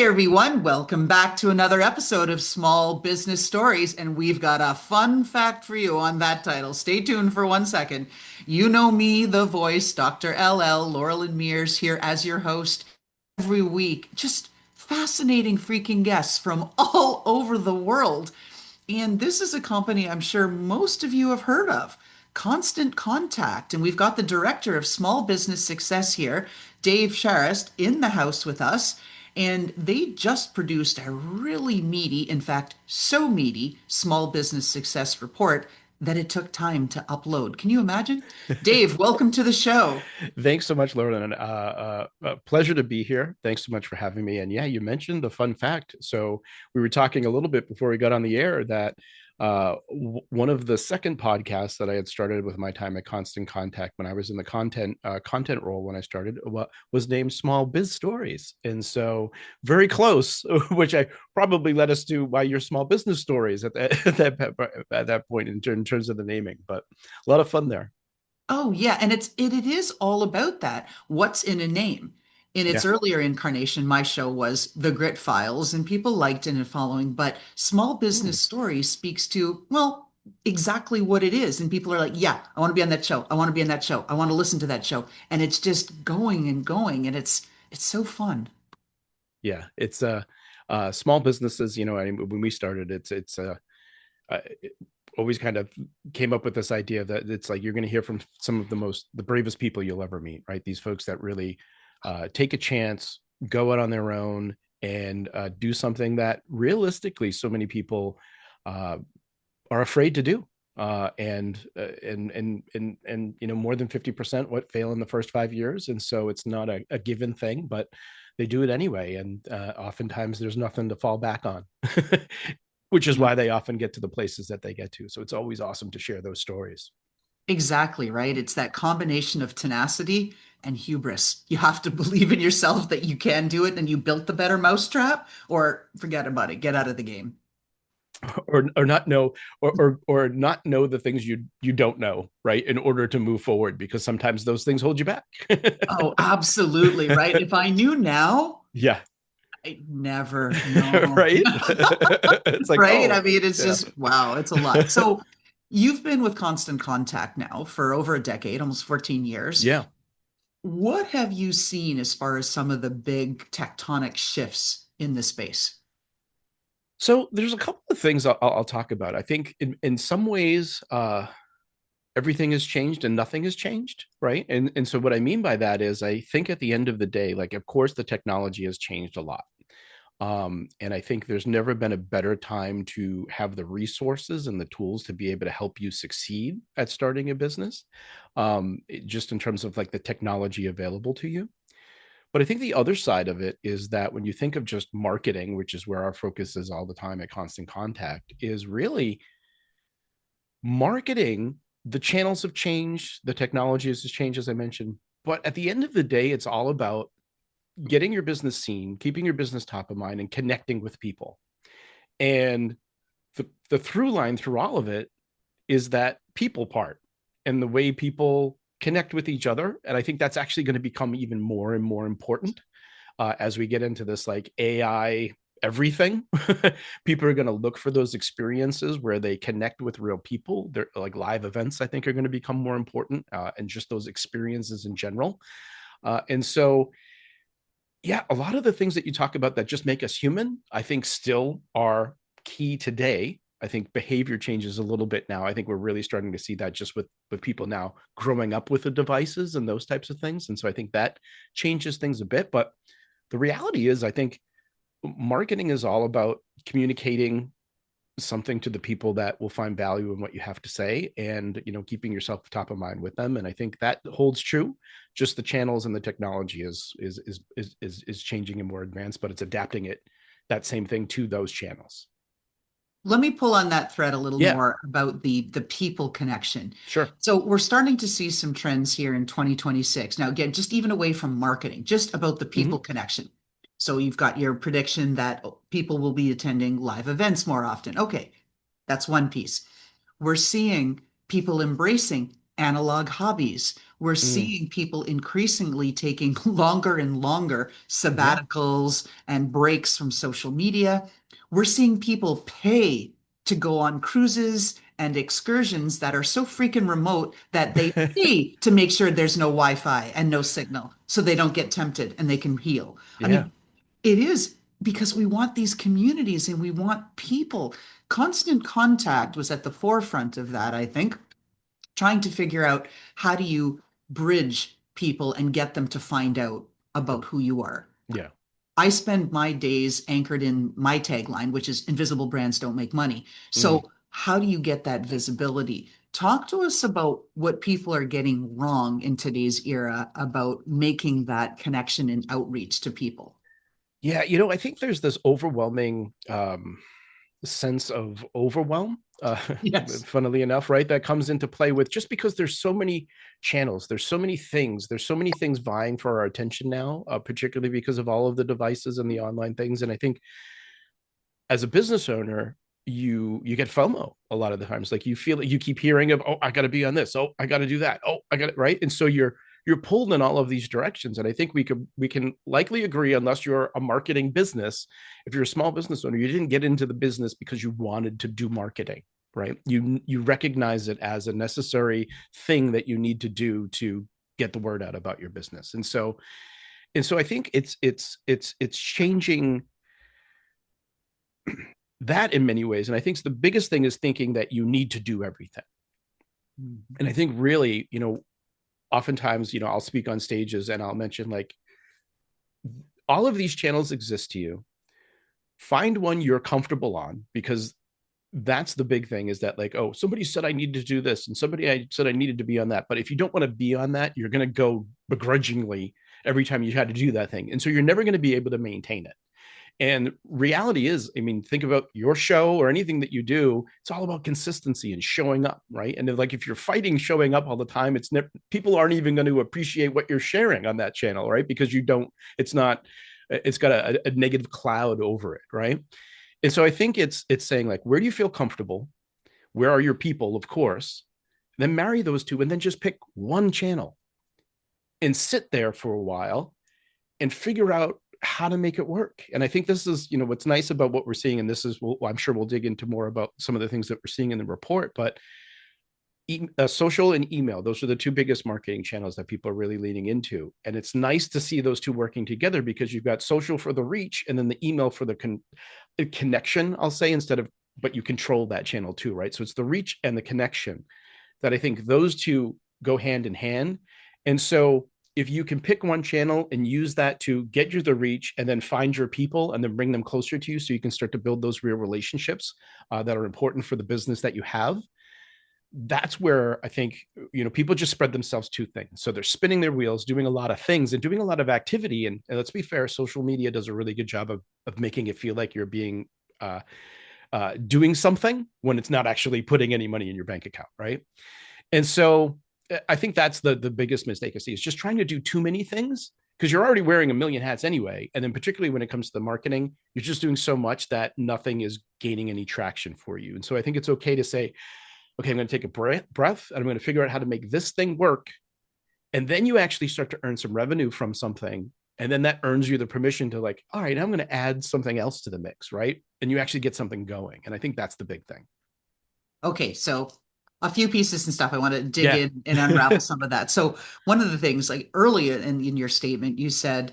Hey everyone, welcome back to another episode of Small Business Stories. And we've got a fun fact for you on that title. Stay tuned for 1 second. You know me, the voice, Dr. LL, Loralyn Mears, here as your host every week. Just fascinating freaking guests from all over the world. And this is a company I'm sure most of you have heard of, Constant Contact. And we've got the director of small business success here, Dave Charest, in the house with us. And they just produced a really meaty, in fact, so meaty, small business success report that it took time to upload. Can you imagine? Dave, welcome to the show. Thanks so much, Loralyn. Pleasure to be here. Thanks so much for having me. And yeah, you mentioned the fun fact. So we were talking a little bit before we got on the air that one of the second podcasts that I had started with my time at Constant Contact when I was in the content role when I started was named Small Biz Stories, and so very close, which I probably led us to why your small business stories at that point in terms of the naming. But a lot of fun there. Oh yeah, and it is all about that. What's in a name? In its Yeah. earlier incarnation, my show was The Grit Files, and people liked it and following, but Small Hmm. Business Stories speaks to, well, exactly what it is. And people are like, yeah, I want to be on that show. I want to be on that show. I want to listen to that show. And it's just going and going, and it's so fun. Yeah, it's small businesses. When we started, it always kind of came up with this idea that it's like you're going to hear from some of the bravest people you'll ever meet, right? These folks that really take a chance, go out on their own, and do something that realistically so many people uh, are afraid to do. And more than 50% what fail in the first 5 years, and so it's not a given thing, but they do it anyway, and oftentimes there's nothing to fall back on, which is Yeah. why they often get to the places that they get to. So it's always awesome to share those stories. Exactly, right? It's that combination of tenacity and hubris. You have to believe in yourself that you can do it and you built the better mousetrap, or forget about it, get out of the game. Or not know, or not know the things you don't know, right, in order to move forward, because sometimes those things hold you back. Oh, absolutely, right? If I knew now, Yeah. I never know. Right. It's like, Right? I oh mean, it's yeah. just wow, it's a lot. So you've been with Constant Contact now for over a decade, almost 14 years. Yeah. What have you seen as far as some of the big tectonic shifts in the space? So there's a couple of things I'll talk about. I think in some ways, everything has changed and nothing has changed, right? And so what I mean by that is I think at the end of the day, like of course the technology has changed a lot. And I think there's never been a better time to have the resources and the tools to be able to help you succeed at starting a business, just in terms of like the technology available to you. But I think the other side of it is that when you think of just marketing, which is where our focus is all the time at Constant Contact, is really marketing. The channels have changed, the technology has changed, as I mentioned. But at the end of the day, it's all about getting your business seen, keeping your business top of mind, and connecting with people. And the through line through all of it is that people part and the way people connect with each other. And I think that's actually going to become even more and more important as we get into this like AI everything. People are going to look for those experiences where they connect with real people. They're like live events, I think, are going to become more important, and just those experiences in general. And so yeah, a lot of the things that you talk about that just make us human, I think still are key today. I think behavior changes a little bit now. I think we're really starting to see that just with people now growing up with the devices and those types of things. And so I think that changes things a bit. But the reality is, I think marketing is all about communicating something to the people that will find value in what you have to say, and keeping yourself top of mind with them. And I think that holds true. Just the channels and the technology is changing and more advanced, but it's adapting it, that same thing, to those channels. Let me pull on that thread a little Yeah. more about the people connection. Sure. So we're starting to see some trends here in 2026. Now, again, just even away from marketing, just about the Hmm. people connection. So you've got your prediction that people will be attending live events more often. Okay, that's one piece. We're seeing people embracing analog hobbies. We're Mm. seeing people increasingly taking longer and longer Yeah. sabbaticals and breaks from social media. We're seeing people pay to go on cruises and excursions that are so freaking remote that they pay to make sure there's no Wi-Fi and no signal so they don't get tempted and they can heal. I Yeah. mean, it is because we want these communities and we want people. Constant contact was at the forefront of that, I think, trying to figure out how do you bridge people and get them to find out about who you are. Yeah. I spend my days anchored in my tagline, which is invisible brands don't make money. Mm. So, how do you get that visibility? Talk to us about what people are getting wrong in today's era about making that connection and outreach to people. Yeah, I think there's this overwhelming sense of overwhelm, Yes. funnily enough, right? That comes into play with just because there's so many channels, there's so many things vying for our attention now, particularly because of all of the devices and the online things. And I think as a business owner, you get FOMO a lot of the times. Like you feel like you keep hearing of, oh, I got to be on this. Oh, I got to do that. Oh, I got it right. And so you're pulled in all of these directions. And I think we can likely agree, unless you're a marketing business, if you're a small business owner, you didn't get into the business because you wanted to do marketing, right? You recognize it as a necessary thing that you need to do to get the word out about your business. And so I think it's changing that in many ways. And I think the biggest thing is thinking that you need to do everything. Mhm. And I think really, oftentimes, I'll speak on stages and I'll mention like all of these channels exist to you. Find one you're comfortable on, because that's the big thing, is that like, oh, somebody said I needed to do this and somebody I said I needed to be on that. But if you don't want to be on that, you're going to go begrudgingly every time you try to do that thing. And so you're never going to be able to maintain it. And reality is, I mean, think about your show or anything that you do. It's all about consistency and showing up, right? And like if you're fighting showing up all the time, people aren't even going to appreciate what you're sharing on that channel, right? Because you don't. It's not. It's got a negative cloud over it, right? And so I think it's saying like, where do you feel comfortable? Where are your people, of course? Then marry those two, and then just pick one channel and sit there for a while and figure out how to make it work. And I think this is, what's nice about what we're seeing. And this is, I'm sure we'll dig into more about some of the things that we're seeing in the report, but social and email, those are the two biggest marketing channels that people are really leaning into. And it's nice to see those two working together, because you've got social for the reach and then the email for the connection, I'll say, but you control that channel too, right? So it's the reach and the connection that I think those two go hand in hand. And so if you can pick one channel and use that to get you the reach and then find your people and then bring them closer to you, so you can start to build those real relationships that are important for the business that you have, that's where I think, people just spread themselves too thin. So they're spinning their wheels, doing a lot of things and doing a lot of activity. And let's be fair, social media does a really good job of making it feel like you're being doing something when it's not actually putting any money in your bank account, right? And so I think that's the biggest mistake I see, is just trying to do too many things, because you're already wearing a million hats anyway. And then particularly when it comes to the marketing, you're just doing so much that nothing is gaining any traction for you. And so I think it's okay to say, okay, I'm going to take a breath and I'm going to figure out how to make this thing work. And then you actually start to earn some revenue from something. And then that earns you the permission to like, all right, I'm going to add something else to the mix, right? And you actually get something going. And I think that's the big thing. Okay, so a few pieces and stuff. I want to dig Yeah. in and unravel some of that. So one of the things, like earlier in your statement, you said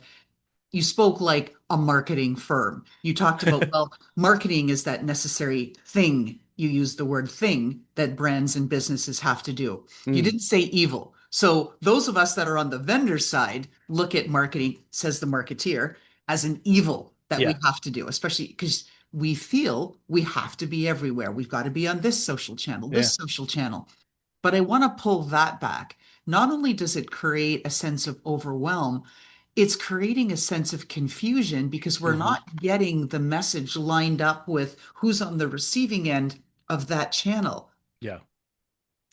you spoke like a marketing firm. You talked about, well, marketing is that necessary thing. You used the word thing that brands and businesses have to do. You Mm, didn't say evil. So those of us that are on the vendor side look at marketing, says the marketeer, as an evil that we yeah. have to do, especially because we feel we have to be everywhere. We've got to be on this social channel, Yeah. this social channel. But I want to pull that back. Not only does it create a sense of overwhelm, it's creating a sense of confusion because we're Mm-hmm. not getting the message lined up with who's on the receiving end of that channel. Yeah.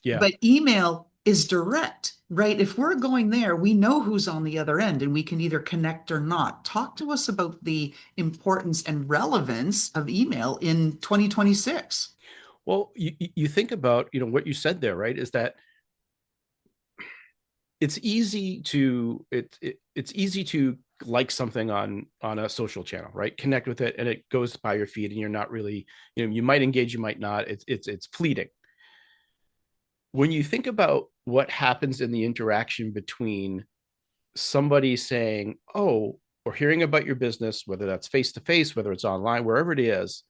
Yeah. But email is direct, right? If we're going there, we know who's on the other end and we can either connect or not. Talk to us about the importance and relevance of email in 2026. Well, you think about, what you said there, right? Is that it's easy to it's easy to like something on a social channel, right? Connect with it, and it goes by your feed, and you're not really, you might engage, you might not. It's fleeting. When you think about what happens in the interaction between somebody saying, "Oh," or hearing about your business, whether that's face to face, whether it's online, wherever it is,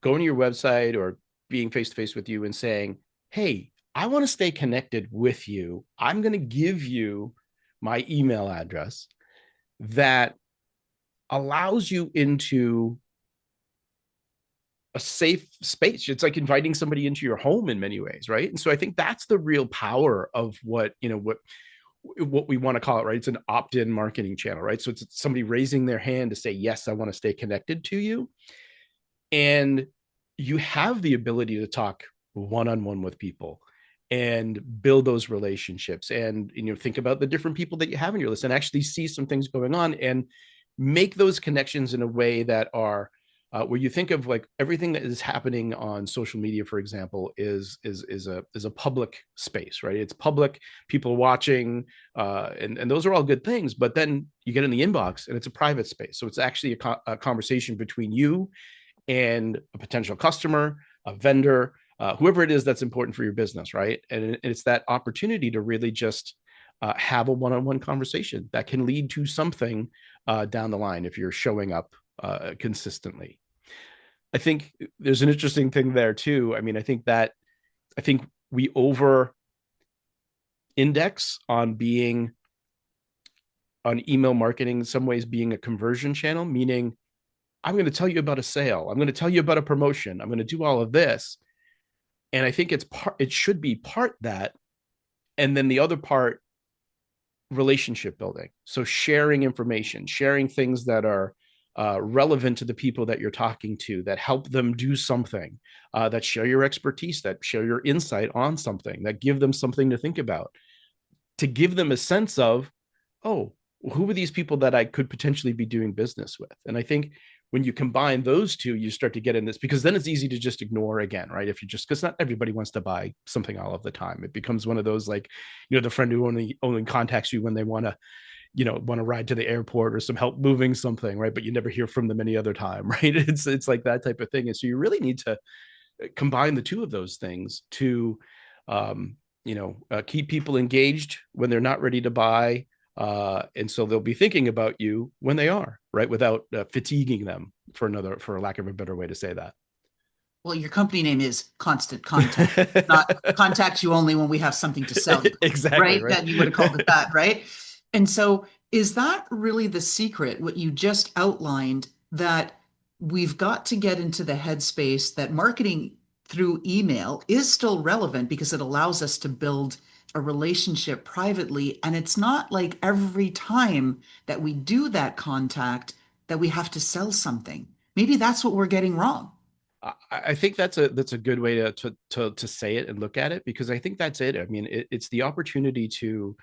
going to your website or being face to face with you and saying, "Hey, I want to stay connected with you. I'm going to give you my email address," that allows you into a safe space. It's like inviting somebody into your home in many ways, right? And so I think that's the real power of what we want to call it, right? It's an opt-in marketing channel, right? So it's somebody raising their hand to say, "Yes, I want to stay connected to you." And you have the ability to talk one-on-one with people and build those relationships, and think about the different people that you have in your list and actually see some things going on and make those connections in a way that are where you think of like everything that is happening on social media, for example, is a public space, right? It's public, people watching, and those are all good things. But then you get in the inbox, and it's a private space, so it's actually a conversation between you and a potential customer, a vendor, whoever it is that's important for your business, right? And it's that opportunity to really just have a one-on-one conversation that can lead to something down the line if you're showing up consistently. I think there's an interesting thing there too. I mean, I think we over index on being on email marketing in some ways being a conversion channel, meaning I'm going to tell you about a sale, I'm going to tell you about a promotion, I'm going to do all of this. And I think it should be part that, and then the other part, relationship building. So sharing information, sharing things that are relevant to the people that you're talking to, that help them do something, that share your expertise, that share your insight on something, that give them something to think about, to give them a sense of, oh, who are these people that I could potentially be doing business with? And I think when you combine those two, you start to get in this, because then it's easy to just ignore again, right? If you just, because not everybody wants to buy something all of the time. It becomes one of those, like, the friend who only contacts you when they want to, want to ride to the airport or some help moving something, right? But you never hear from them any other time, right? It's like that type of thing. And so you really need to combine the two of those things to, keep people engaged when they're not ready to buy. And so they'll be thinking about you when they are, right? Without fatiguing them, for lack of a better way to say that. Well, your company name is Constant Contact, not contact you only when we have something to sell you, Exactly, right? right. That you would have called it that, right? And so, is that really the secret, what you just outlined, that we've got to get into the headspace that marketing through email is still relevant because it allows us to build a relationship privately. And it's not like every time that we do that contact that we have to sell something. Maybe that's what we're getting wrong. I think that's a good way to say it and look at it, because I think that's it. I mean, it's the opportunity to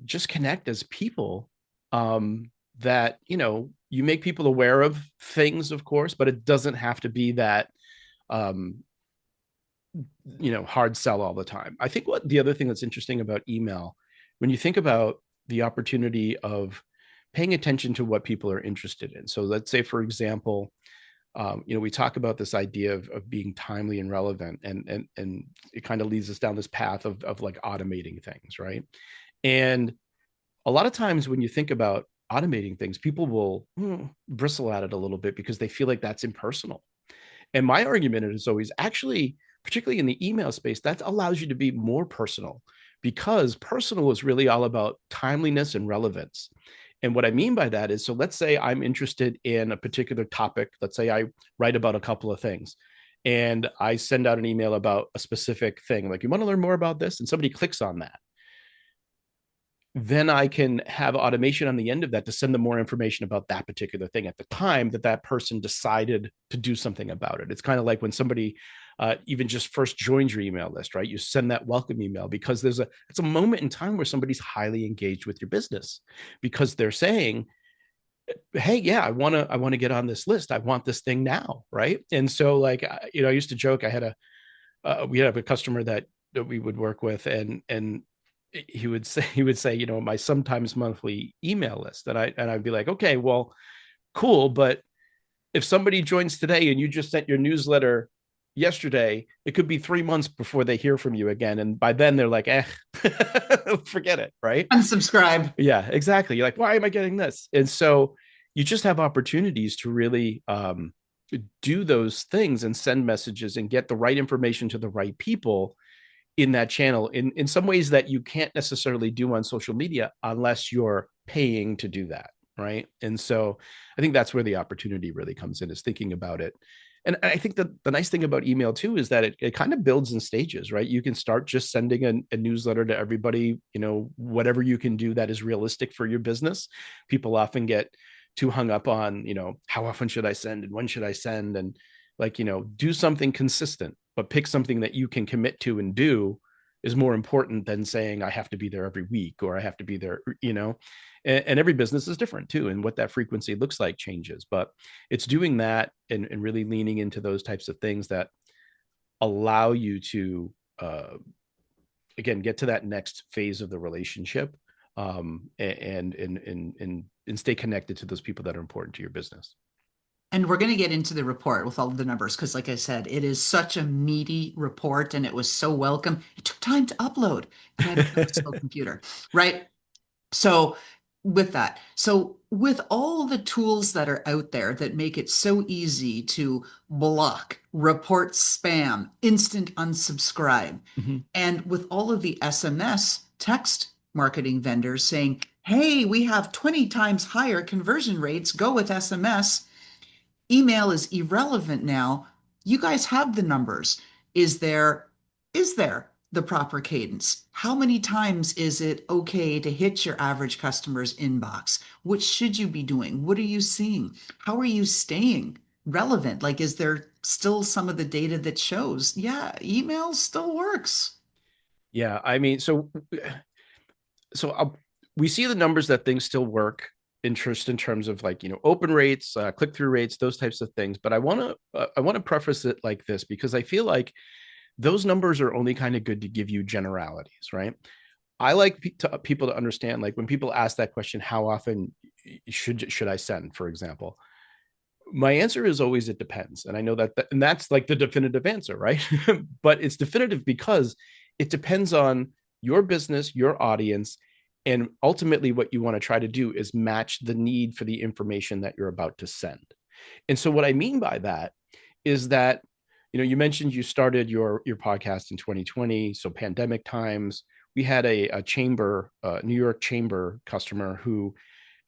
just connect as people, that you make people aware of things, of course, but it doesn't have to be that um, hard sell all the time. I think what the other thing that's interesting about email, when you think about the opportunity of paying attention to what people are interested in. So let's say, for example, we talk about this idea of being timely and relevant, and it kind of leads us down this path of like automating things, right? And a lot of times when you think about automating things, people will bristle at it a little bit because they feel like that's impersonal. And my argument is always, actually, particularly in the email space, that allows you to be more personal, because personal is really all about timeliness and relevance. And what I mean by that is, so let's say I'm interested in a particular topic. Let's say I write about a couple of things, and I send out an email about a specific thing, like, you want to learn more about this? And somebody clicks on that. Then I can have automation on the end of that to send them more information about that particular thing at the time that that person decided to do something about it. It's kind of like when somebody even just first joins your email list, right? You send that welcome email because it's a moment in time where somebody's highly engaged with your business, because they're saying, hey, yeah, I want to get on this list. I want this thing now, right? And so, like, I used to joke, we have a customer that we would work with, and he would say, my sometimes monthly email list. And I'd be like, okay, well, cool. But if somebody joins today and you just sent your newsletter yesterday, it could be 3 months before they hear from you again. And by then they're like, forget it. Right. Unsubscribe. Yeah, exactly. You're like, why am I getting this? And so you just have opportunities to really do those things and send messages and get the right information to the right people in that channel in some ways that you can't necessarily do on social media unless you're paying to do that. Right. And so I think that's where the opportunity really comes in, is thinking about it. And I think that the nice thing about email too is that it kind of builds in stages, right? You can start just sending a newsletter to everybody, whatever you can do that is realistic for your business. People often get too hung up on, how often should I send and when should I send? And like, do something consistent, but pick something that you can commit to and do is more important than saying I have to be there every week or I have to be there, and every business is different too. And what that frequency looks like changes, but it's doing that and really leaning into those types of things that allow you to, again, get to that next phase of the relationship, and stay connected to those people that are important to your business. And we're going to get into the report with all of the numbers because, like I said, it is such a meaty report and it was so welcome. It took time to upload because I don't have a slow computer, right? So, with that, so with all the tools that are out there that make it so easy to block, report spam, instant unsubscribe, Mhm. and with all of the SMS text marketing vendors saying, hey, we have 20 times higher conversion rates, go with SMS. Email is irrelevant now. You guys have the numbers. Is there the proper cadence? How many times is it okay to hit your average customer's inbox? What should you be doing? What are you seeing? How are you staying relevant? Like, is there still some of the data that shows, yeah, email still works? Yeah, I mean, so we see the numbers that things still work interest in terms of, like, open rates, click-through rates, those types of things. But I want to preface it like this, because I feel like those numbers are only kind of good to give you generalities, right? I like people to understand, like, when people ask that question, how often should I send, for example, my answer is always it depends. And I know and that's like the definitive answer, right? But it's definitive because it depends on your business, your audience, and ultimately what you want to try to do is match the need for the information that you're about to send. And so what I mean by that is that, you mentioned you started your podcast in 2020, so pandemic times. We had a chamber, New York chamber customer who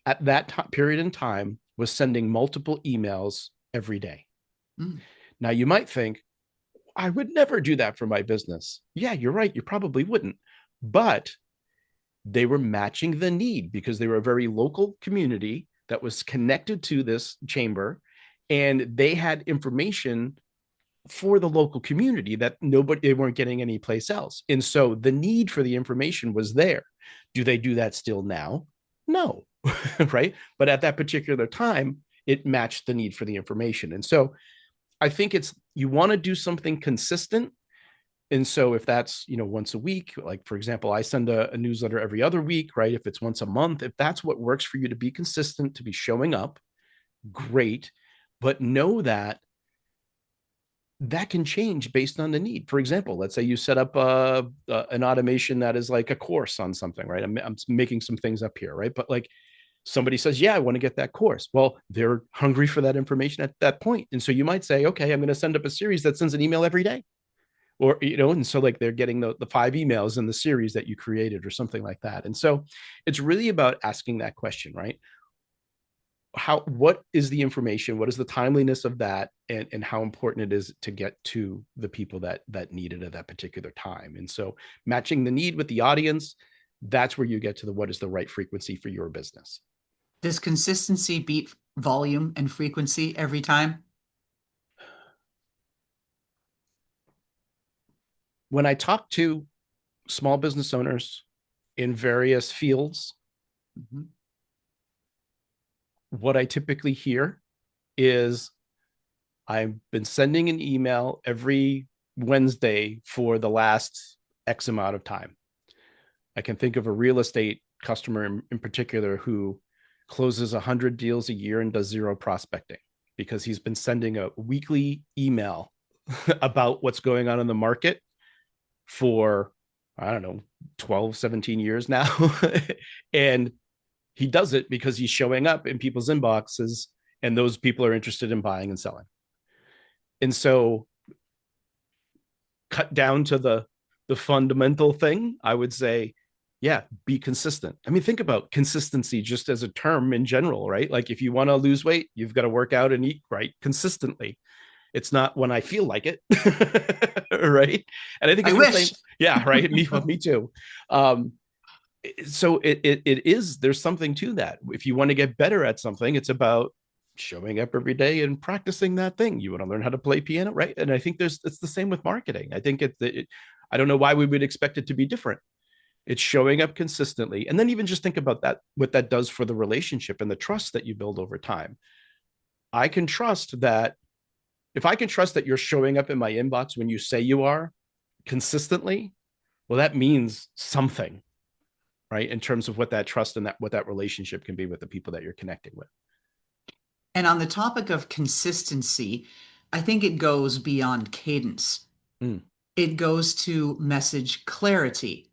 at that period in time was sending multiple emails every day. Mm. Now you might think, I would never do that for my business. Yeah, you're right. You probably wouldn't. But they were matching the need because they were a very local community that was connected to this chamber, and they had information for the local community that they weren't getting anyplace else. And so the need for the information was there. Do they do that still now? No. Right. But at that particular time, it matched the need for the information. And so I think you want to do something consistent. And so if that's, once a week, like, for example, I send a newsletter every other week, right? If it's once a month, if that's what works for you to be consistent, to be showing up, great. But know that that can change based on the need. For example, let's say you set up an automation that is like a course on something, right? I'm making some things up here, right? But like, somebody says, yeah, I want to get that course. Well, they're hungry for that information at that point. And so you might say, okay, I'm going to send up a series that sends an email every day. Or, and so like they're getting the 5 emails in the series that you created or something like that. And so it's really about asking that question, right? What is the information, what is the timeliness of that, and how important it is to get to the people that need it at that particular time. And so matching the need with the audience, that's where you get to what is the right frequency for your business. Does consistency beat volume and frequency every time? When I talk to small business owners in various fields, Mhm. what I typically hear is, I've been sending an email every Wednesday for the last X amount of time. I can think of a real estate customer in particular who closes 100 deals a year and does zero prospecting because he's been sending a weekly email about what's going on in the market for, I don't know, 12, 17 years now. And he does it because he's showing up in people's inboxes and those people are interested in buying and selling. And so, cut down to the fundamental thing, I would say, yeah, be consistent. I mean, think about consistency just as a term in general, right? Like if you want to lose weight, you've got to work out and eat right consistently. It's not when I feel like it, right? And I think I it's the same. wish. Yeah, right. Me too. Um, so it is. There's something to that. If you want to get better at something, it's about showing up every day and practicing that thing. You want to learn how to play piano, right? And I think it's the same with marketing. I think I don't know why we would expect it to be different. It's showing up consistently, and then even just think about that, what that does for the relationship and the trust that you build over time. I can trust that if I can trust that you're showing up in my inbox when you say you are consistently, well, that means something, right? In terms of what that trust and that what that relationship can be with the people that you're connecting with. And on the topic of consistency, I think it goes beyond cadence. Mm. It goes to message clarity.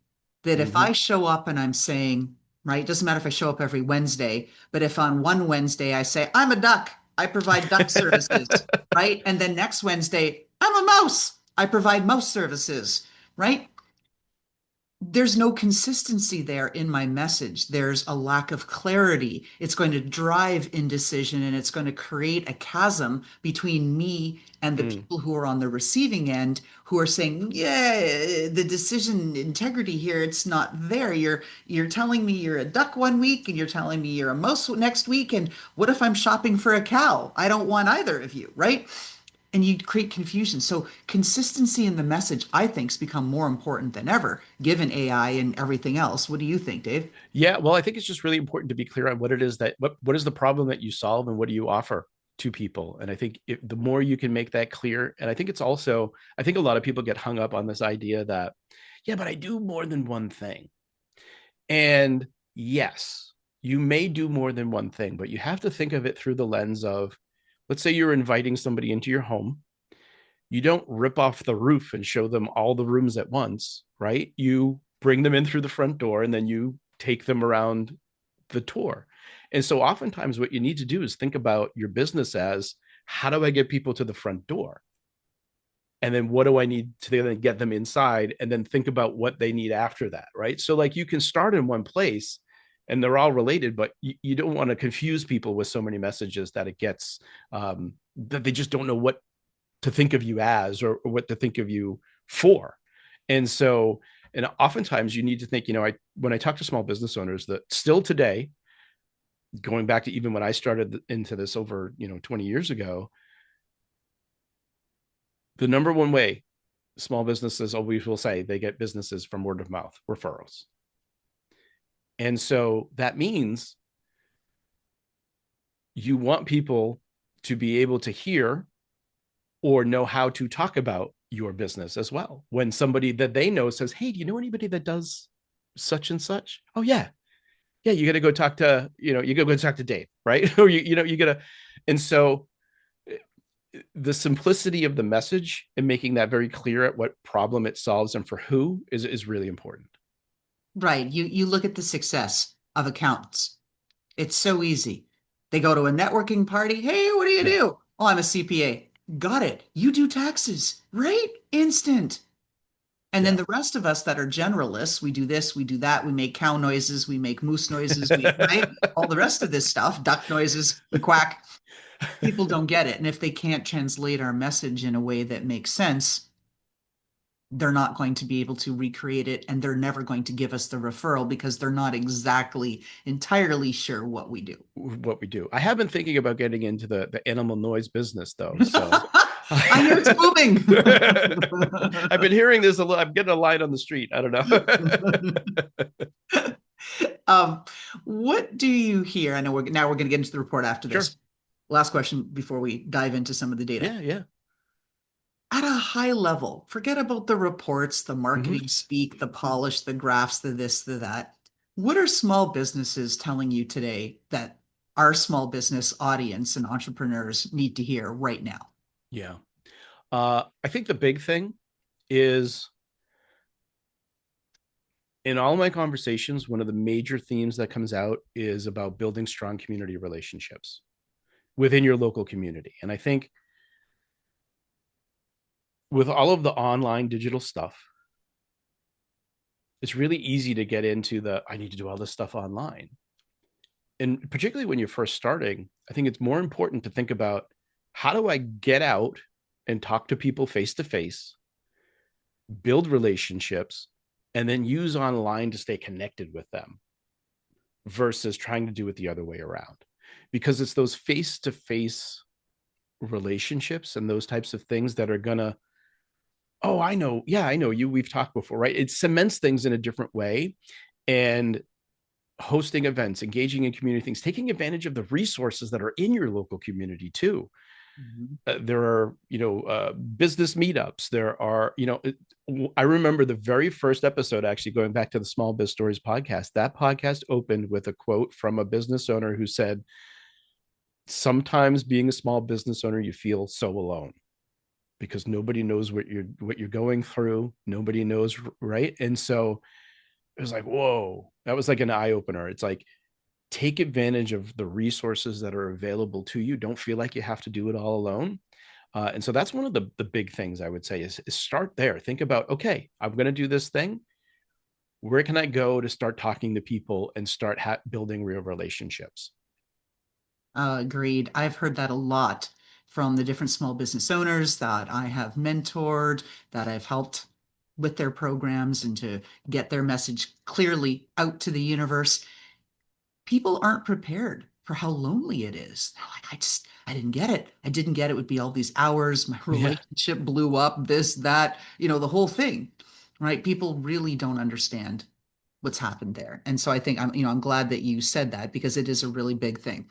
That if Mm-hmm. I show up and I'm saying, right, it doesn't matter if I show up every Wednesday, but if on one Wednesday I say, I'm a duck, I provide duck services, right? And then next Wednesday, I'm a mouse, I provide mouse services, right? There's no consistency there in my message. There's a lack of clarity. It's going to drive indecision and it's going to create a chasm between me and the Mm. people who are on the receiving end who are saying, yeah, the decision integrity here, it's not there. You're telling me you're a duck one week and you're telling me you're a mouse next week. And what if I'm shopping for a cow? I don't want either of you, right? And you create confusion. So consistency in the message, I think, has become more important than ever, given AI and everything else. What do you think, Dave? Yeah, well, I think it's just really important to be clear on what it is that what is the problem that you solve and what do you offer to people. And I think the more you can make that clear, and I think it's also, I think a lot of people get hung up on this idea that, yeah, but I do more than one thing. And yes, you may do more than one thing, but you have to think of it through the lens of, let's say you're inviting somebody into your home. You don't rip off the roof and show them all the rooms at once, right? You bring them in through the front door and then you take them around the tour. And so oftentimes what you need to do is think about your business as, how do I get people to the front door? And then what do I need to then get them inside? And then think about what they need after that, right? So like you can start in one place and they're all related, but you don't want to confuse people with so many messages that it gets that they just don't know what to think of you as, or what to think of you for. And so, and oftentimes you need to think, when I talk to small business owners that still today, going back to even when I started into this over, 20 years ago, the number one way small businesses always will say they get businesses from word of mouth referrals. And so that means you want people to be able to hear or know how to talk about your business as well. When somebody that they know says, hey, do you know anybody that does such and such? Oh yeah. Yeah, you got to go talk to, you got to go talk to Dave, right? Or you got to, and so the simplicity of the message and making that very clear at what problem it solves and for who is really important. Right. You look at the success of accountants. It's so easy. They go to a networking party. Hey, what do you Yeah. do? Oh, I'm a CPA. Got it. You do taxes, right? Instant. And then Yeah. the rest of us that are generalists, we do this, we do that, we make cow noises, we make moose noises, we, right? All the rest of this stuff, duck noises, we quack. People don't get it. And if they can't translate our message in a way that makes sense, they're not going to be able to recreate it and they're never going to give us the referral because they're not exactly entirely sure what we do. What we do. I have been thinking about getting into the animal noise business though. So I hear it's moving. I've been hearing this a little. I'm getting a line on the street. I don't know. um, what do you hear? I know we're going to get into the report after Sure. this. Last question before we dive into some of the data. Yeah. Yeah. At a high level, forget about the reports, the Mhm. marketing speak, the polish, the graphs, the this, the that. What are small businesses telling you today that our small business audience and entrepreneurs need to hear right now? Yeah. I think the big thing is in all my conversations, one of the major themes that comes out is about building strong community relationships within your local community. And I think with all of the online digital stuff, it's really easy to get into the I need to do all this stuff online. And particularly when you're first starting, I think it's more important to think about how do I get out and talk to people face to face, build relationships, and then use online to stay connected with them versus trying to do it the other way around. Because it's those face to face relationships and those types of things that are going to, oh, I know. Yeah, I know you. We've talked before, right? It cements things in a different way. And hosting events, engaging in community things, taking advantage of the resources that are in your local community too. Mhm. There are, business meetups. There are, I remember the very first episode, actually going back to the Small Biz Stories podcast. That podcast opened with a quote from a business owner who said, "Sometimes being a small business owner, you feel so alone because nobody knows what you're going through. Nobody knows, right?" And so it was like, whoa, that was like an eye opener. It's like take advantage of the resources that are available to you. Don't feel like you have to do it all alone. And so that's one of the big things I would say is start there. Think about, okay, I'm going to do this thing. Where can I go to start talking to people and start building real relationships? Agreed. I've heard that a lot from the different small business owners that I have mentored, that I've helped with their programs and to get their message clearly out to the universe. People aren't prepared for how lonely it is. They're like, I didn't get it. I didn't get it would be all these hours. My Yeah. relationship blew up, this, that, the whole thing, right? People really don't understand what's happened there. And so I think I'm glad that you said that because it is a really big thing.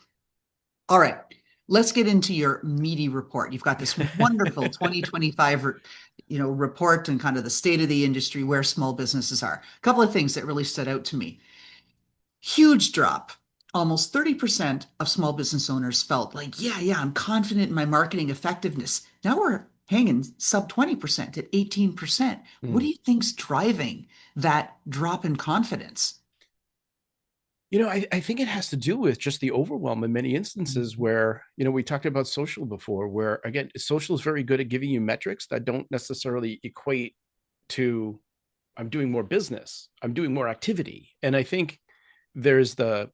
All right, let's get into your meaty report. You've got this wonderful 2025, report and kind of the state of the industry where small businesses are. A couple of things that really stood out to me. Huge drop. Almost 30% of small business owners felt like, yeah, I'm confident in my marketing effectiveness. Now we're hanging sub 20% at 18%. What do Mm. you think's driving that drop in confidence? I think it has to do with just the overwhelm in many instances Mhm. where, we talked about social before, where again, social is very good at giving you metrics that don't necessarily equate to I'm doing more business, I'm doing more activity. And I think there's the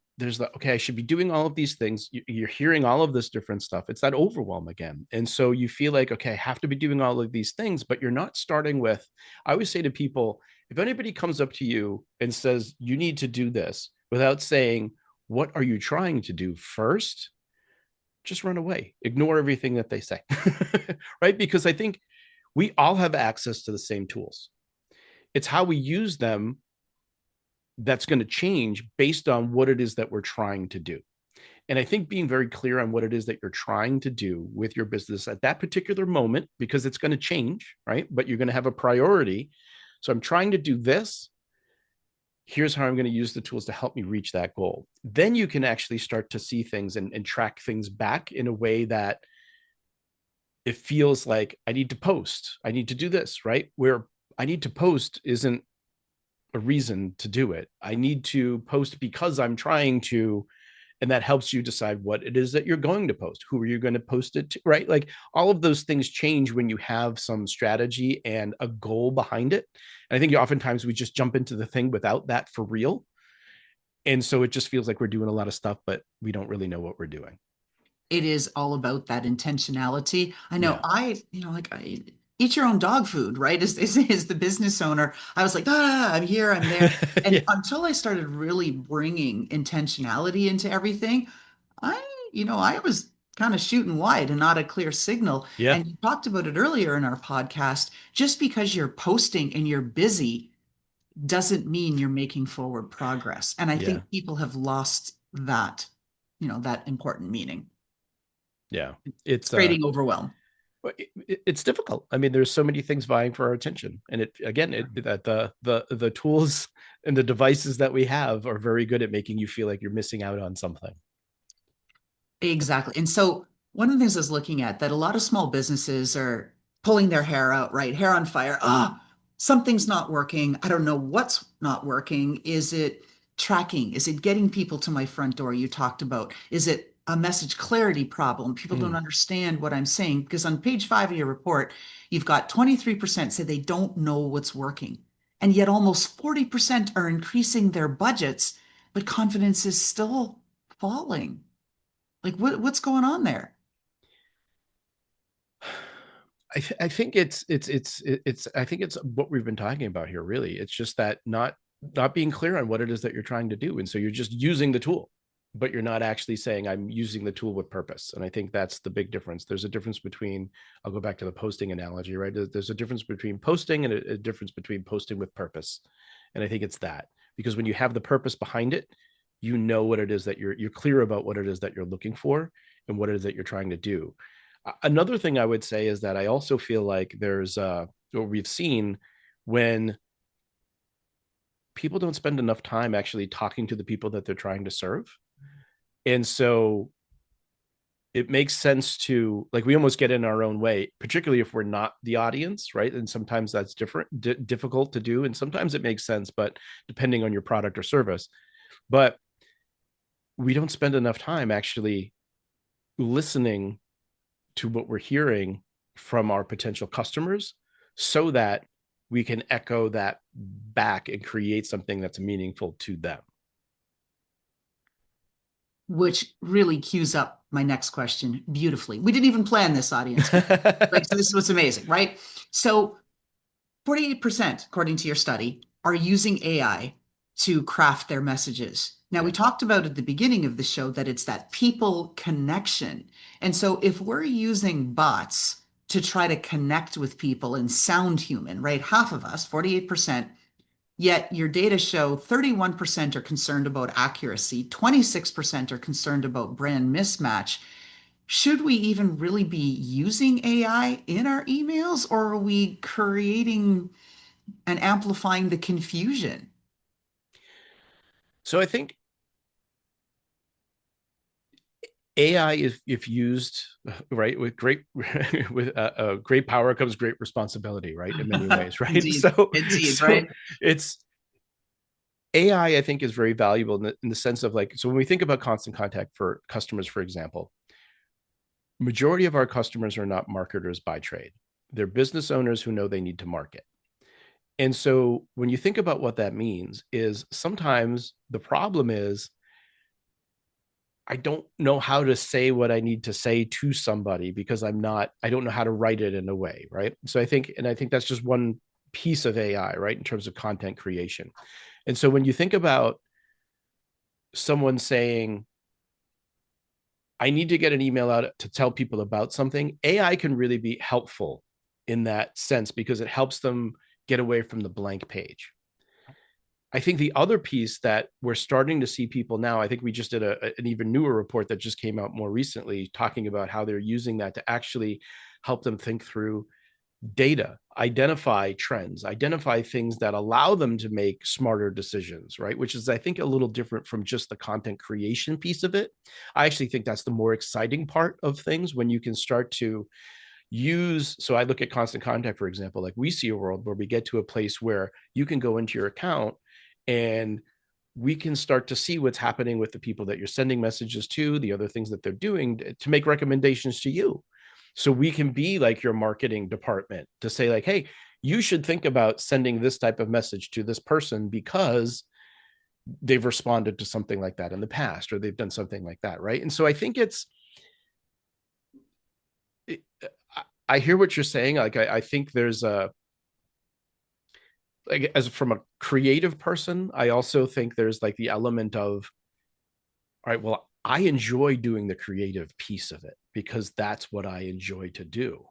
okay, I should be doing all of these things. You're hearing all of this different stuff. It's that overwhelm again. And so you feel like, okay, I have to be doing all of these things, but you're not starting with, I always say to people, if anybody comes up to you and says, you need to do this without saying, what are you trying to do first? Just run away, ignore everything that they say. Right? Because I think we all have access to the same tools. It's how we use them that's going to change based on what it is that we're trying to do. And I think being very clear on what it is that you're trying to do with your business at that particular moment, because it's going to change, right? But you're going to have a priority. So I'm trying to do this. Here's how I'm going to use the tools to help me reach that goal. Then you can actually start to see things and track things back in a way that it feels like I need to post, I need to do this, right? Where I need to post isn't a reason to do it. I need to post because I'm trying to, and that helps you decide what it is that you're going to post. Who are you going to post it to, right? Like all of those things change when you have some strategy and a goal behind it. And I think oftentimes we just jump into the thing without that for real. And so it just feels like we're doing a lot of stuff, but we don't really know what we're doing. It is all about that intentionality. I know Yeah. I eat your own dog food, right? As the business owner, I was like, I'm here, I'm there. And Yeah. until I started really bringing intentionality into everything, I, I was kind of shooting wide and not a clear signal. Yeah. And you talked about it earlier in our podcast. Just because you're posting and you're busy doesn't mean you're making forward progress. And I Yeah. think people have lost that, that important meaning. Yeah. It's Creating overwhelm. It's difficult. I mean, there's so many things vying for our attention, and it again, that the tools and the devices that we have are very good at making you feel like you're missing out on something. Exactly. And so one of the things I was looking at that a lot of small businesses are pulling their hair out, right? Hair on fire. Ah, something's not working. I don't know what's not working. Is it tracking? Is it getting people to my front door you talked about? Is it a message clarity problem? People don't Mm. understand what I'm saying because on page 5 of your report, you've got 23% say they don't know what's working. And yet almost 40% are increasing their budgets, but confidence is still falling. Like what's going on there? I think it's I think it's what we've been talking about here. Really, it's just that not being clear on what it is that you're trying to do, and so you're just using the tool, but you're not actually saying I'm using the tool with purpose. And I think that's the big difference. There's a difference between, I'll go back to the posting analogy, right? There's a difference between posting and a difference between posting with purpose. And I think it's that, because when you have the purpose behind it, you know what it is that you're clear about what it is that you're looking for and what it is that you're trying to do. Another thing I would say is that I also feel like there's what we've seen when people don't spend enough time actually talking to the people that they're trying to serve. And so it makes sense to, like, we almost get in our own way, particularly if we're not the audience, right? And sometimes that's difficult to do, and sometimes it makes sense, but depending on your product or service. But we don't spend enough time actually listening to what we're hearing from our potential customers so that we can echo that back and create something that's meaningful to them. Which really cues up my next question beautifully. We didn't even plan this audience, but like, so this is what's amazing, right? So 48%, according to your study, are using AI to craft their messages. Now, we Yeah. talked about at the beginning of the show that it's that people connection. And so if we're using bots to try to connect with people and sound human, right? Half of us, 48%, yet your data show 31% are concerned about accuracy, 26% are concerned about brand mismatch. Should we even really be using AI in our emails, or are we creating and amplifying the confusion? So I think AI, if used right, with great with great power comes great responsibility, right? In many ways, right? Indeed, So indeed, so right? it's AI, I think, is very valuable in the sense of, like, so when we think about constant contact for customers, for example, majority of our customers are not marketers by trade. They're business owners who know they need to market. And so when you think about what that means, is sometimes the problem is I don't know how to say what I need to say to somebody because I don't know how to write it in a way, right? So I think that's just one piece of AI, right? In terms of content creation. And so when you think about someone saying, I need to get an email out to tell people about something, AI can really be helpful in that sense because it helps them get away from the blank page. I think the other piece that we're starting to see people now, I think we just did an even newer report that just came out more recently talking about how they're using that to actually help them think through data, identify trends, identify things that allow them to make smarter decisions, right? Which is, I think, a little different from just the content creation piece of it. I actually think that's the more exciting part of things when you can start to use. So I look at constant contact, for example, like we see a world where we get to a place where you can go into your account and we can start to see what's happening with the people that you're sending messages to, the other things that they're doing to make recommendations to you. So we can be like your marketing department to say, like, hey, you should think about sending this type of message to this person because they've responded to something like that in the past, or they've done something like that, right? And so I think I hear what you're saying. Like, I think there's a, like, as from a creative person, I also think there's like the element of, all right, well, I enjoy doing the creative piece of it because that's what I enjoy to do.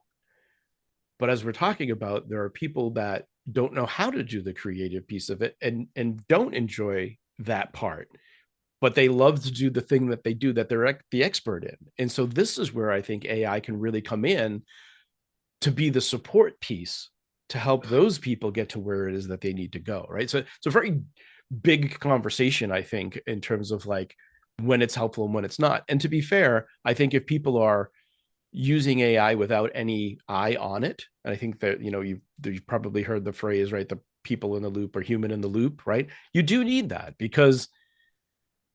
But as we're talking about, there are people that don't know how to do the creative piece of it and don't enjoy that part, but they love to do the thing that they do that they're the expert in. And so this is where I think AI can really come in to be the support piece to help those people get to where it is that they need to go, right? So it's a very big conversation, I think, in terms of like when it's helpful and when it's not. And to be fair, I think if people are using AI without any eye on it, and I think that, you know, you've probably heard the phrase, right? The people in the loop or human in the loop, right? You do need that, because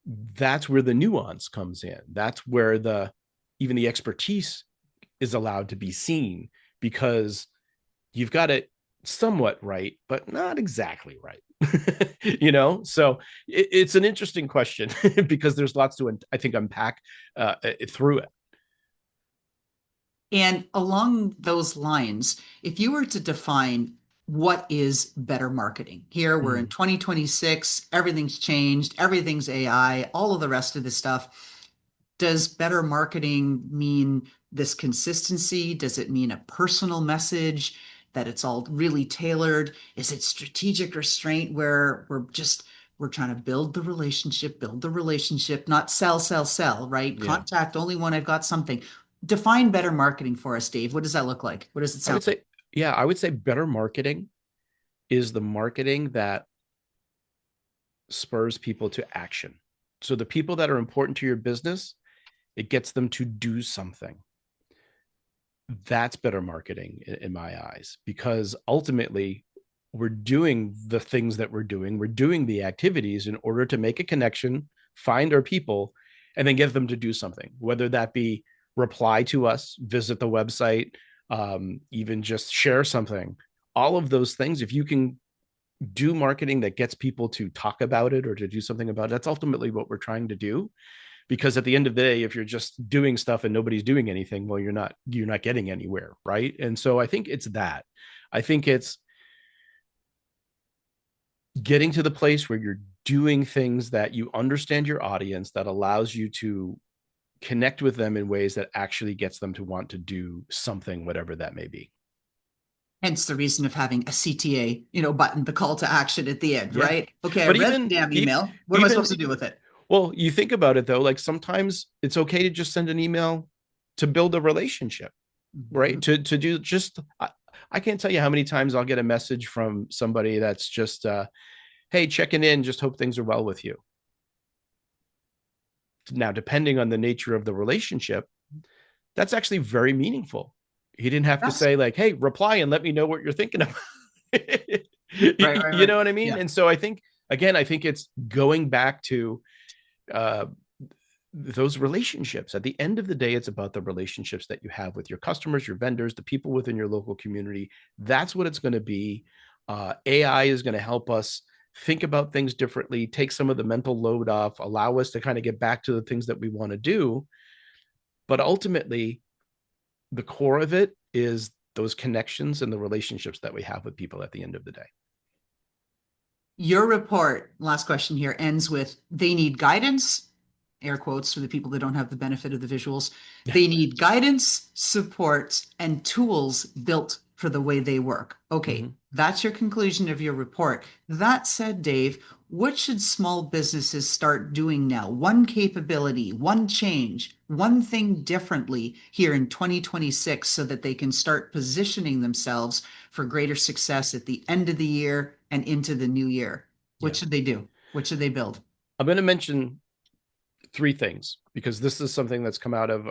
that's where the nuance comes in. That's where even the expertise is allowed to be seen, because you've got it somewhat right, but not exactly right. You know, so it's an interesting question because there's lots to, I think, unpack through it. And along those lines, if you were to define what is better marketing, here we're in 2026, everything's changed, everything's AI, all of the rest of this stuff. Does better marketing mean this consistency? Does it mean a personal message, that it's all really tailored? Is it strategic restraint where we're trying to build the relationship, not sell, right? Yeah. Contact only when I've got something. Define better marketing for us, Dave. What does that look like? What does it I would sound like? say, yeah, I would say better marketing is the marketing that spurs people to action. So the people that are important to your business, it gets them to do something. That's better marketing in my eyes, because ultimately we're doing the things that we're doing the activities in order to make a connection, find our people, and then get them to do something, whether that be reply to us, visit the website, even just share something. All of those things, if you can do marketing that gets people to talk about it or to do something about it, that's ultimately what we're trying to do. Because at the end of the day, if you're just doing stuff and nobody's doing anything, well, you're not getting anywhere, right? And so I think it's that. I think it's getting to the place where you're doing things that you understand your audience, that allows you to connect with them in ways that actually gets them to want to do something, whatever that may be. Hence the reason of having a CTA, button, the call to action at the end, Yeah. right? Okay, I But read the damn email. What am I supposed even to do with it? well, you think about it though, like sometimes it's okay to just send an email to build a relationship, Mhm. right? To do just I can't tell you how many times I'll get a message from somebody that's just hey, checking in, just hope things are well with you. Now, depending on the nature of the relationship, that's actually very meaningful. He didn't have to Yes. say like, hey, reply and let me know what you're thinking about. Right, right, You right. know what I mean? Yeah. And so I think, again, I think it's going back to uh, those relationships. At the end of the day, it's about the relationships that you have with your customers, your vendors, the people within your local community. That's what it's going to be. AI is going to help us think about things differently, take some of the mental load off, allow us to kind of get back to the things that we want to do. But ultimately, the core of it is those connections and the relationships that we have with people at the end of the day. Your report, last question here, ends with they need guidance, air quotes for the people that don't have the benefit of the visuals. They need guidance, support, and tools built for the way they work. Okay, Mm-hmm. that's your conclusion of your report. That said, Dave, what should small businesses start doing now? One capability, one change, one thing differently here in 2026 so that they can start positioning themselves for greater success at the end of the year and into the new year. What Yeah. should they do? What should they build? I'm going to mention three things because this is something that's come out of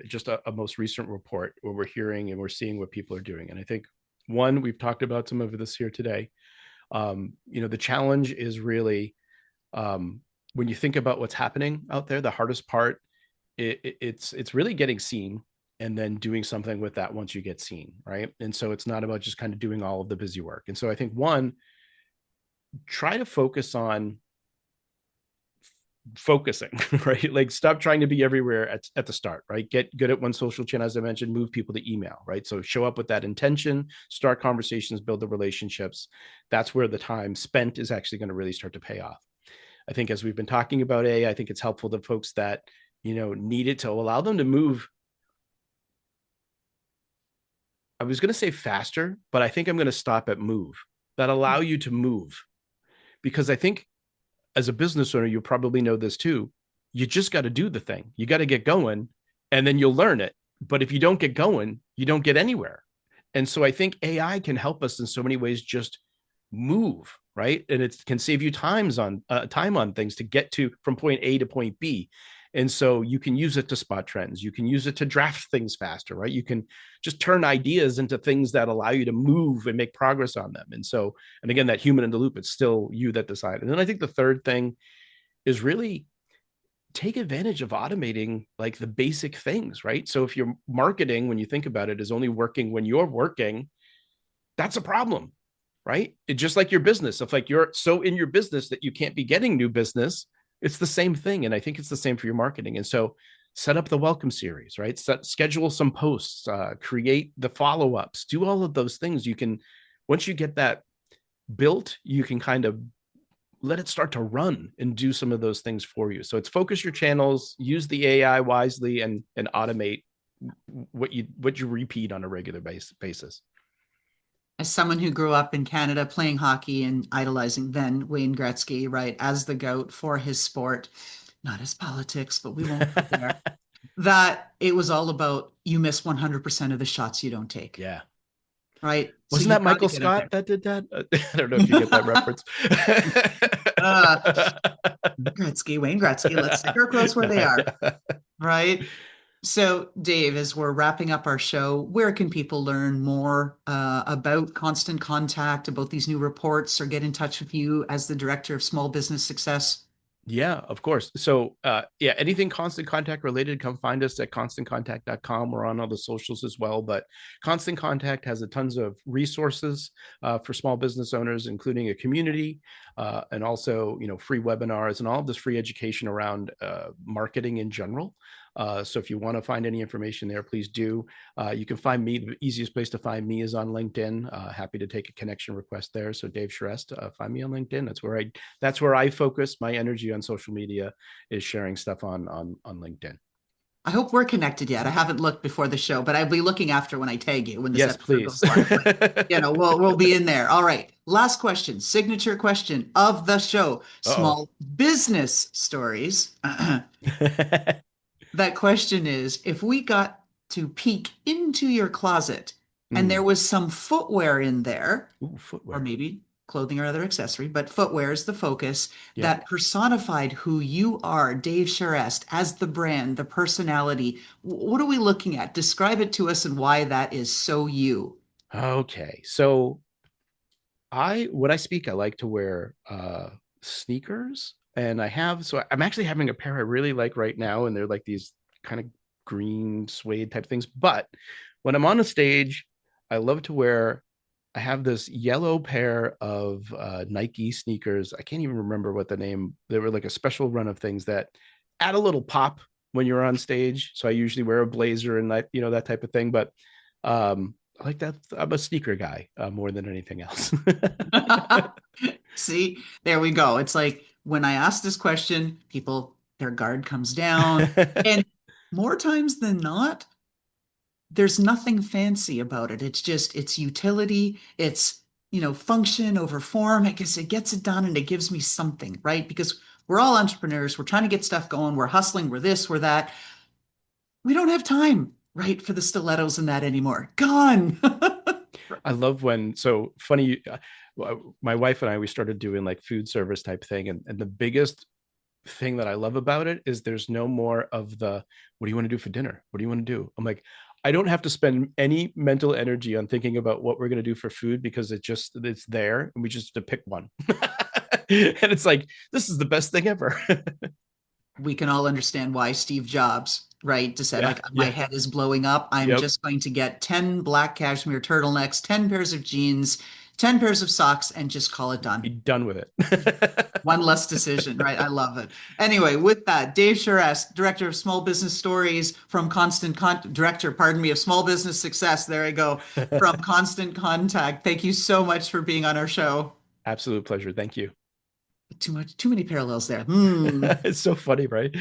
just a most recent report where we're hearing and we're seeing what people are doing. And I think one, we've talked about some of this here today. The challenge is really when you think about what's happening out there, the hardest part it's really getting seen and then doing something with that once you get seen, right? And so it's not about just kind of doing all of the busy work. And so I think one, try to focus on focusing, right? Like stop trying to be everywhere at the start, right? Get good at one social channel, as I mentioned, move people to email, right? So show up with that intention, start conversations, build the relationships. That's where the time spent is actually going to really start to pay off. I think as we've been talking about AI, I think it's helpful to folks that, need it to allow them to move. I was going to say faster, but I think I'm going to stop at move, that allow you to move. Because I think as a business owner, you probably know this too. You just got to do the thing. You got to get going and then you'll learn it. But if you don't get going, you don't get anywhere. And so I think AI can help us in so many ways just move, right? And it can save you time on things to get to from point A to point B. And so you can use it to spot trends. You can use it to draft things faster, right? You can just turn ideas into things that allow you to move and make progress on them. And so, and again, that human in the loop, it's still you that decide. And then I think the third thing is really take advantage of automating like the basic things, right? So if your marketing, when you think about it, is only working when you're working, that's a problem, right? It just like your business. If like you're so in your business that you can't be getting new business, it's the same thing. And I think it's the same for your marketing. And so set up the welcome series, right? Schedule some posts, create the follow-ups, do all of those things. You can, once you get that built, you can kind of let it start to run and do some of those things for you. So it's focus your channels, use the AI wisely, and automate what you repeat on a regular basis. As someone who grew up in Canada playing hockey and idolizing then Wayne Gretzky, right, as the GOAT for his sport, not his politics, but we won't go there, that it was all about you miss 100% of the shots you don't take, Yeah. right? So Wasn't you've that got to Michael get out Scott there. that did that? I don't know if you get that reference. uh, Gretzky, Wayne Gretzky, let's stick our quotes where they are, right? So, Dave, as we're wrapping up our show, where can people learn more about Constant Contact, about these new reports, or get in touch with you as the Director of Small Business Success? Yeah, of course. So, yeah, anything Constant Contact related, come find us at constantcontact.com. We're on all the socials as well. But Constant Contact has a tons of resources for small business owners, including a community and also, free webinars and all of this free education around marketing in general. So if you want to find any information there, please do. You can find me. The easiest place to find me is on LinkedIn. Happy to take a connection request there. So Dave Charest, find me on LinkedIn. That's where I focus my energy on social media, is sharing stuff on LinkedIn. I hope we're connected yet. I haven't looked before the show, but I'll be looking after when I tag you when this Yes, episode please. goes live. But we'll be in there. All right. Last question, signature question of the show. Uh-oh. Small business stories. That question is, if we got to peek into your closet and there Mm. was some footwear in there, Ooh, or footwear. maybe clothing or other accessory, but footwear is the focus, Yep. that personified who you are, Dave Charest, as the brand, the personality. What are we looking at? Describe it to us and why that is so you. Okay. So when I speak, I like to wear sneakers, and I'm actually having a pair I really like right now, and they're like these kind of green suede type things. But when I'm on a stage, I love to wear. I have this yellow pair of Nike sneakers. I can't even remember what the name. They were like a special run of things that add a little pop when you're on stage. So I usually wear a blazer and that type of thing. But I like that. I'm a sneaker guy more than anything else. See, there we go. It's like when I ask this question, people, their guard comes down. And more times than not, there's nothing fancy about it. It's just it's utility, it's function over form. I guess it gets it done and it gives me something, right? Because we're all entrepreneurs, we're trying to get stuff going, we're hustling, we're this, we're that. We don't have time, right, for the stilettos and that anymore. Gone. I love so funny. My wife and I, we started doing like food service type thing. And the biggest thing that I love about it is there's no more of what do you want to do for dinner? What do you want to do? I'm like, I don't have to spend any mental energy on thinking about what we're going to do for food because it's there and we just have to pick one. And it's like, this is the best thing ever. We can all understand why Steve Jobs, right, just said, Yeah. like, my Yeah. head is blowing up. I'm Yep. just going to get 10 black cashmere turtlenecks, 10 pairs of jeans, 10 pairs of socks, and just call it Be done. done with it. One less decision, right? I love it. Anyway, with that, Dave Charest, Director of Small Business Stories from Director, pardon me, of Small Business Success. There I go, from Constant Contact. Thank you so much for being on our show. Absolute pleasure. Thank you. Too many parallels there. Hmm. It's so funny, right?